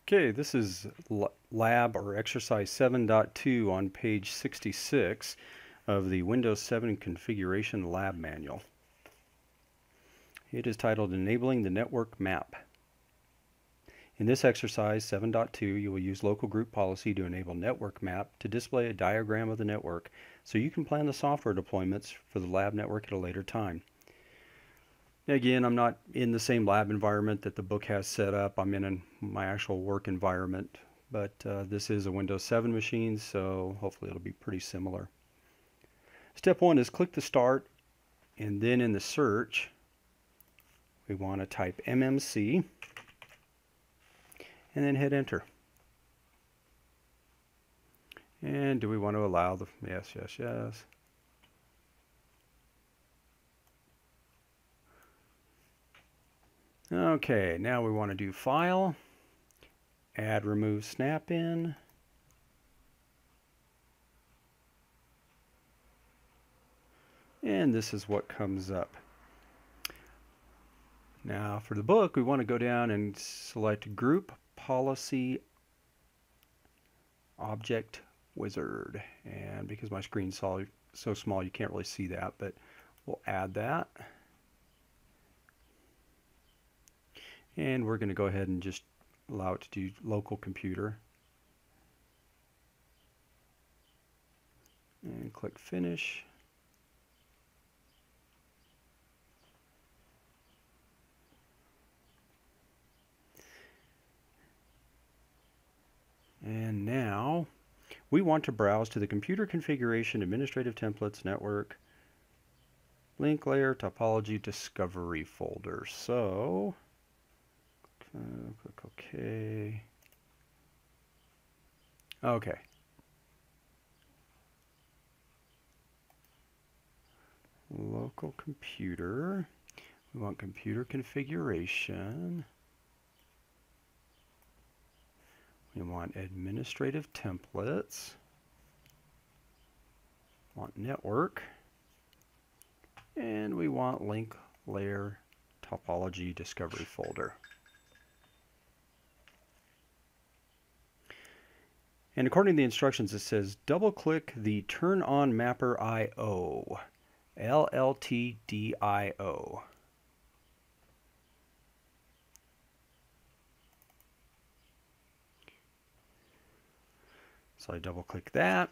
Okay, this is lab or exercise 7.2 on page 66 of the Windows 7 configuration lab manual. It is titled Enabling the Network Map. In this exercise 7.2, you will use local group policy to enable network map to display a diagram of the network so you can plan the software deployments for the lab network at a later time. Again, I'm not in the same lab environment that the book has set up. I'm in my actual work environment, but this is a Windows 7 machine, so hopefully it'll be pretty similar. Step 1 is click the Start, and then in the search, we want to type MMC, and then hit Enter. And do we want to allow the, yes, yes, yes. Okay, now we want to do File, Add Remove Snap-in, and this is what comes up. Now for the book, we want to go down and select Group Policy Object Wizard, and because my screen's so small you can't really see that, but we'll add that. And we're going to go ahead and just allow it to do local computer. And click Finish. And now we want to browse to the Computer Configuration Administrative Templates Network Link Layer Topology Discovery folder. So click OK. Okay. Local computer. We want computer configuration. We want administrative templates. Want network. And we want link layer topology discovery folder. And according to the instructions, it says double click the Turn On Mapper IO, LLTDIO. So I double click that.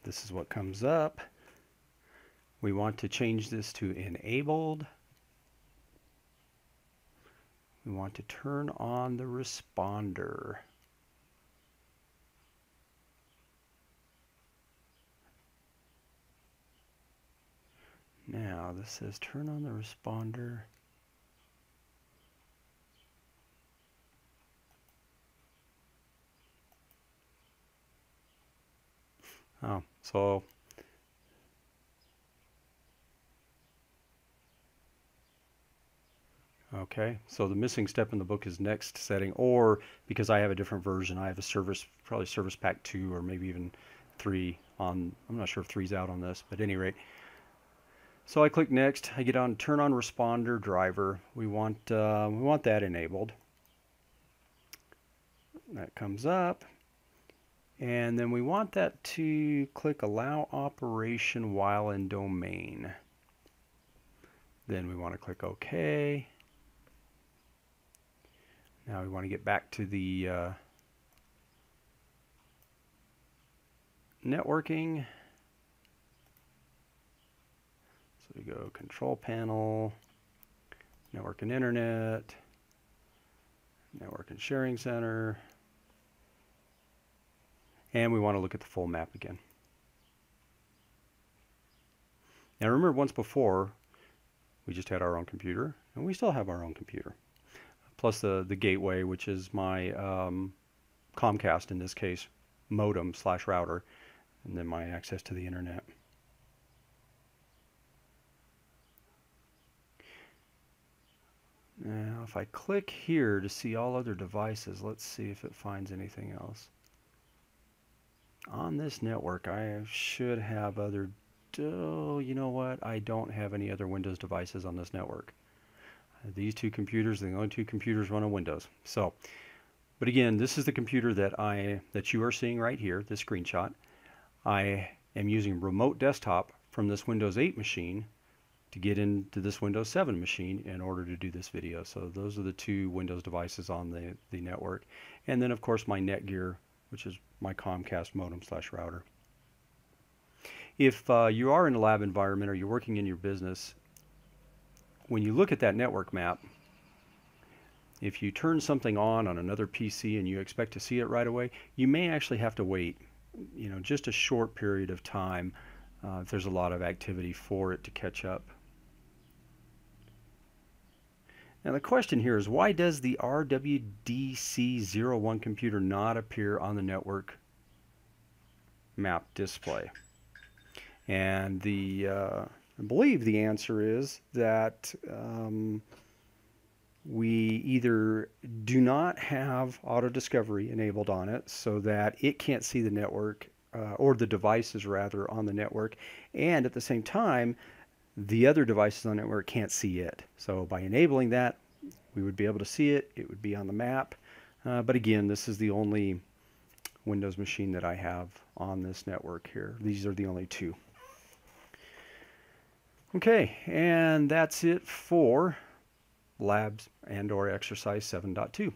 This is what comes up. We want to change this to enabled. We want to turn on the responder. Now this says turn on the responder. Oh, so okay, so the missing step in the book is next setting, or because I have a different version, I have a service, probably Service Pack 2 or maybe even 3 on, I'm not sure if 3's out on this, but at any rate. So I click next, I get on turn on responder driver. We want that enabled. That comes up. And then we want that to click allow operation while in domain. Then we want to click OK. Now we want to get back to the networking. So we go Control Panel, Network and Internet, Network and Sharing Center, and we want to look at the full map again. Now remember, once before we just had our own computer, and we still have our own computer, plus the gateway, which is my Comcast, in this case, modem / router, and then my access to the internet. Now if I click here to see all other devices, let's see if it finds anything else. On this network I should have other, oh, you know what, I don't have any other Windows devices on this network. These two computers are the only two computers run on Windows. So, But again, this is the computer that you are seeing right here, this screenshot. I am using remote desktop from this Windows 8 machine to get into this Windows 7 machine in order to do this video. So those are the two Windows devices on the network. And then of course my Netgear, which is my Comcast modem/router. If you are in a lab environment or you're working in your business, when you look at that network map, if you turn something on another PC and you expect to see it right away, you may actually have to wait, just a short period of time if there's a lot of activity for it to catch up. Now the question here is, why does the RWDC01 computer not appear on the network map display? And I believe the answer is that we either do not have auto discovery enabled on it so that it can't see the network, or the devices rather on the network, and at the same time the other devices on the network can't see it. So by enabling that, we would be able to see it. It would be on the map. But again, this is the only Windows machine that I have on this network here. These are the only two. Okay, and that's it for labs and/or exercise 7.2.